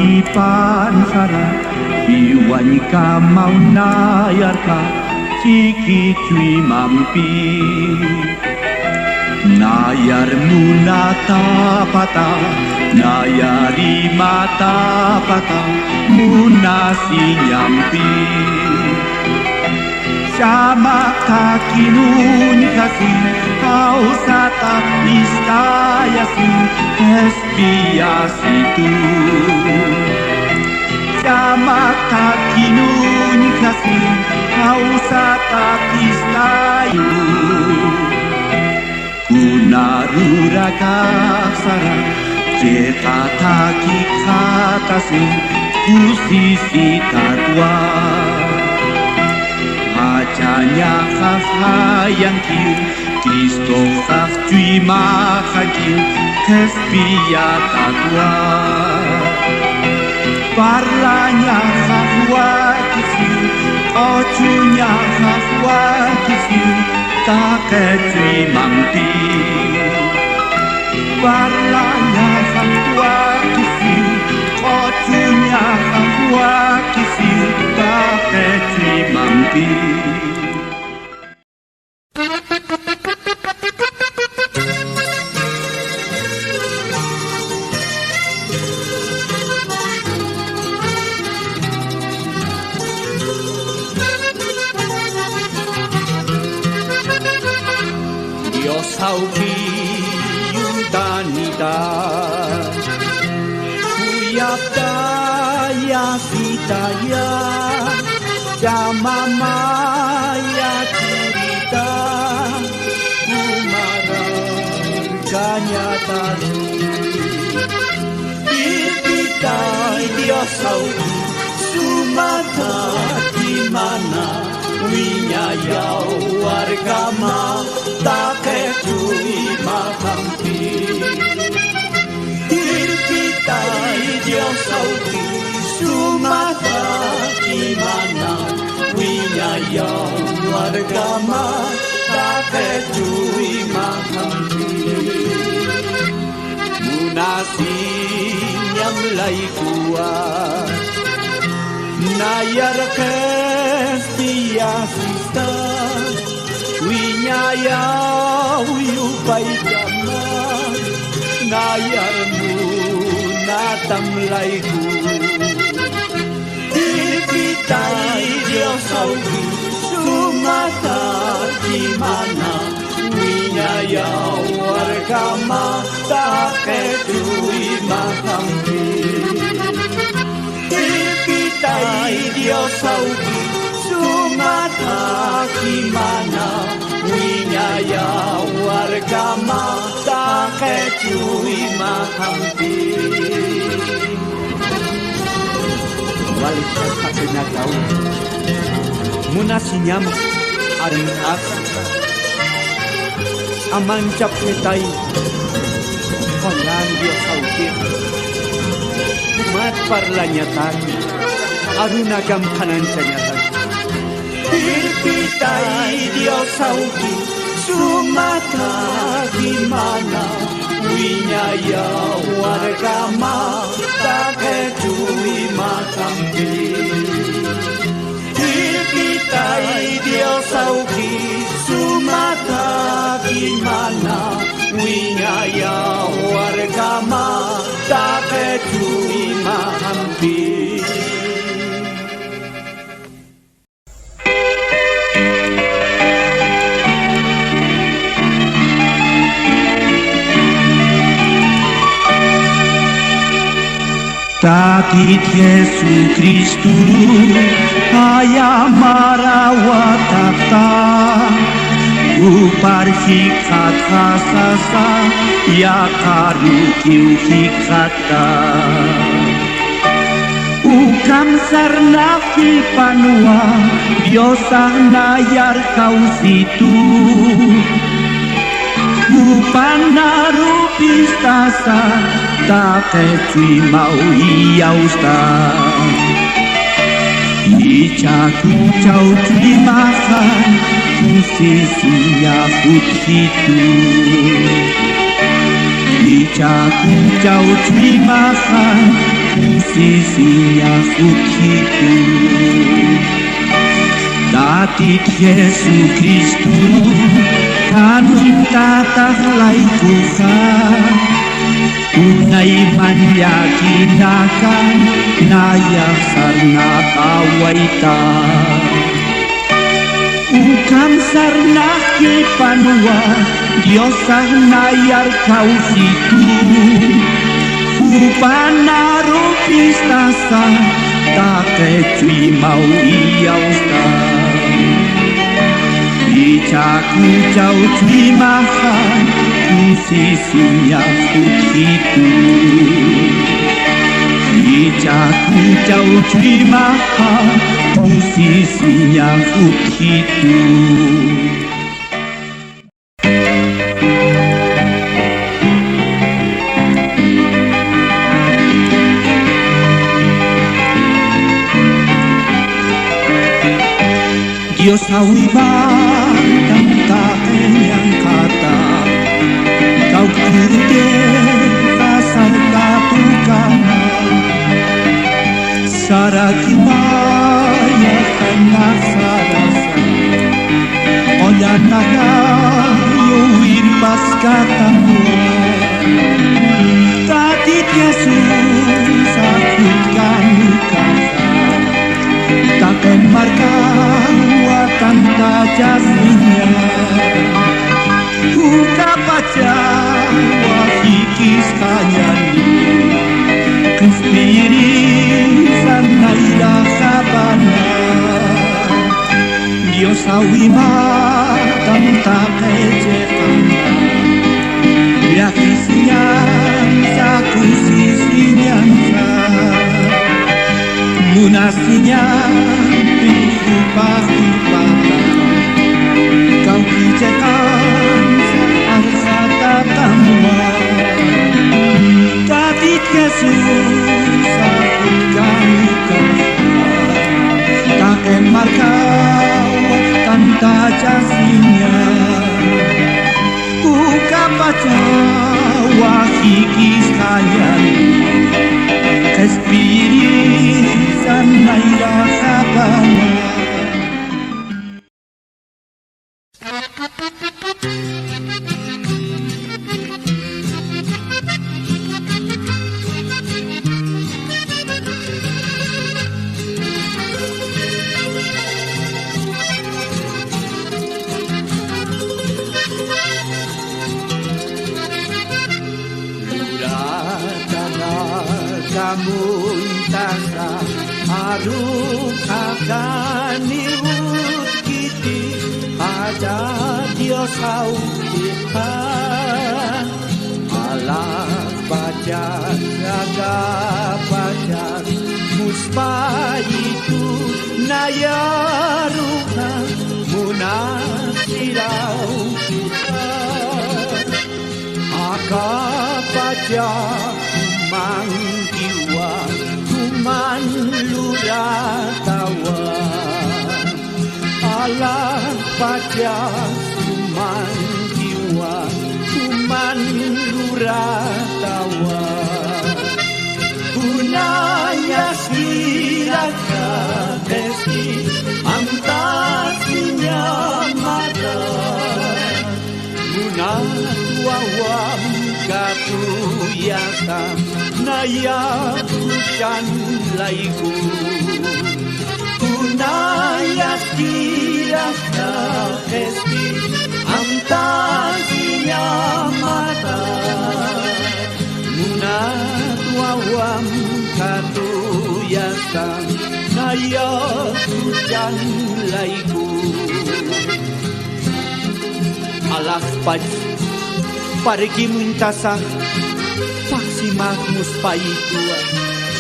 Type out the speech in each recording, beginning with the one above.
ipansara iwani ka mau nayar ka ciki cui mampi nayar muna tapata nayari mata pata muna si nyampi sama kaki nun kasih kau satap istayasi espiasi tu sama kaki nun kasih kau satap istayu kunarura kaksara ceta taki katasi kusisi tatwa hacanya khasayang kiu Kristo khas cui mahakiu kespia tatwa parlanya khaswa kisiu ocunya khaswa kisiu tak cui mampi parlanya khaswa kisiu ocunya khaswa kisiu tak cui mampi Dios hauki yuntanita Kuyapta ya sitaya Jamamaya cerita Kumaraganya tadi Dipitai Dios hauki Sumata di mana Winyayau wargama tak kecui makampi Dirpitai Dios sauti sumata dimana Winyayau wargama tak kecui makampi Munasinya mulai kuat Nayar kestia sista Winyaya uyupai jaman Nayarmu natamlaiku Dipitai dia sauki Sumata dimana Winyaya wargama Tak kecui makampi Dipitai dia sauki Sumata dimana Winyaya wargama Tak kecui makampi Walik kakina kau Munasinyam aring asa Amancap netai Konan dia sauki Umat parlanyatan Arunagam kanan canyatan Dipitai dia sauki Sumata dimana Winyaya wargama Tak kecui makampi Dipitai dia sauki Sumata dimana Winyaya wargama Tak kecui makampi Takit Yesus Kristus ayah marawatata upar hikat khasasa ya karu kiu hikata ukam sarna panua biosah nayar kau situ upana rupistasa tak kecui mau iausta Icaku cau cui makan Sisinya put situ Gerejaku jauh terima sisinya begitu. Datit Yesus Kristus kanun tatah lai Tuhan, unai manyakinkan naya sarna kawaita. Ukam sarna ke panua Diosah nayar kau situ, upana rupistasa tak kecui mau iausta. Bicaku jauh terimakan sisinya begitu. Bicaku jauh terimakan sisinya begitu. Dios awiban dan takkan yang kata kau kurde kasar katukana sarakimaya kena sarasa oya naga yuin pas katamu tadi Yesus sakitkan kasa takkan markan tanta jasminya buka baca wahikis kanyani kespiri sanaira sabana Dios awima tanta kejekana yakisnya saku sisinya munasinya Pahupata kau pijakan arhata tamua Datit Yesus sakitkan kata tak emar kau tanta jasinya buka baca wahikis kalian Espirisan naira sabana. Muntasa aruk akaniut kiti ada Dios Tuhan Allah baca jaga baca muspa itu nayaruka munasirau kita akak baca mangkiwa kuman luratawa Allah baca kuman kiwa kuman luratawa punanya siraka desi amtasinya mata munatuawam katuyasa naya hujan laiku punaya siraka desi amtasinya mata munatuawam katuyasa naya hujan laiku Allah parigi muntasa paksimah muspaitua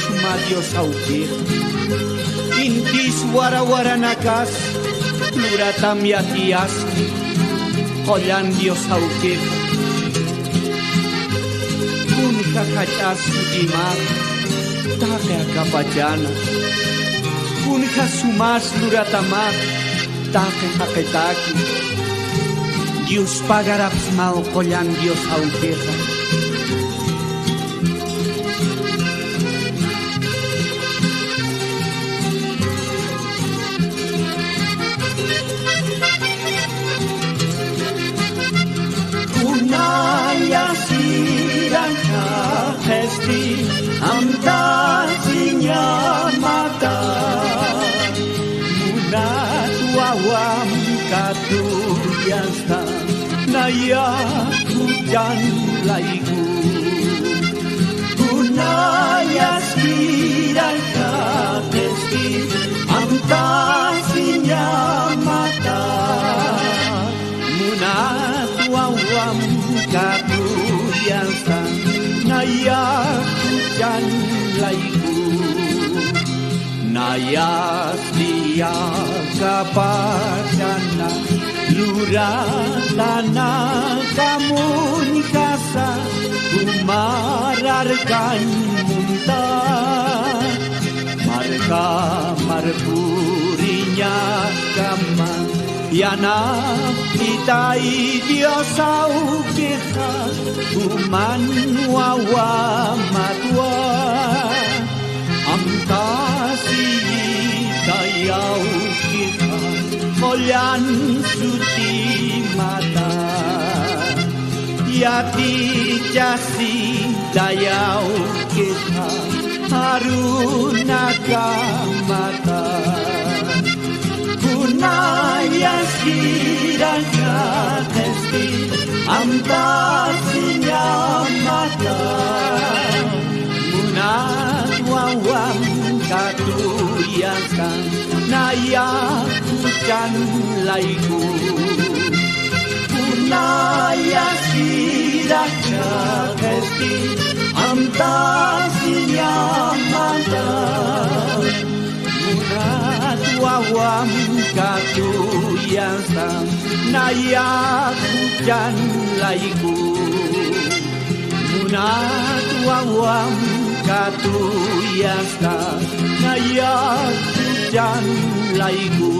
cuma Dios aukir inti suara-wara nakas pluratam yakias kolan Dios aukir kun kakachas dimar taka kapajana kun kasumas pluratamak taka kaketaki Dios pagarap mal kolan Dios aukir wawam katuyasta nayaku dan laiku Unayas kirang katesti amtasinya mata Munat wawam katuyasta nayaku dan laiku Nayas dia kapacana luratana kamun kasa kumararkan munta marka marpurinya kama yana itai Dios au kita kuman wawa matwa Amtasi dayau kita Kolyan suti mata Yati jasi dayau kita Harunaka mata Kunaya siraka testi Amtasinya mata Munat wawam katuyasan nayaku dan laiku Punaya siraka kesti amtasinya mata Munat wawam katuyasan nayaku dan laiku Munat wawam katuyasta nayaku dan laiku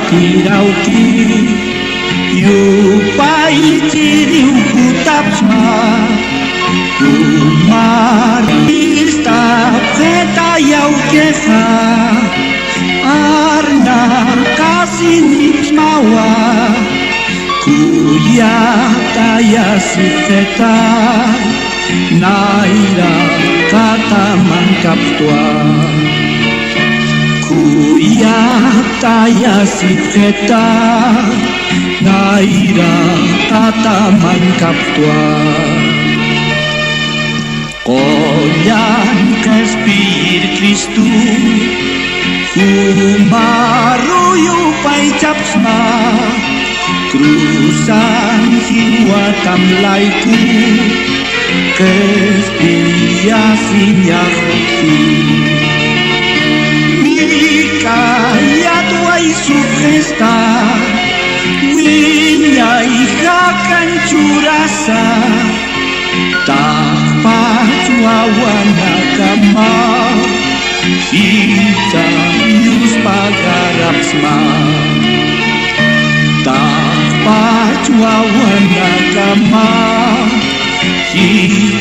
Tirauki Yupai tiriu kutapsma Kumarista Peta yau keha Arna kasinips mawa Kuya taya si peta Naira kata mangkap tua Kuya taya si peta Naira kata mangkap tua Kolyan kespir Kristu Umaruyu pai capsma Krusan hiwatam laiku Kespia sinya hati Kaya tuai sugesta Winya ikakan curasa Tak pacuawana kama Kita yus pagarapsma Tak pacuawana kama Kita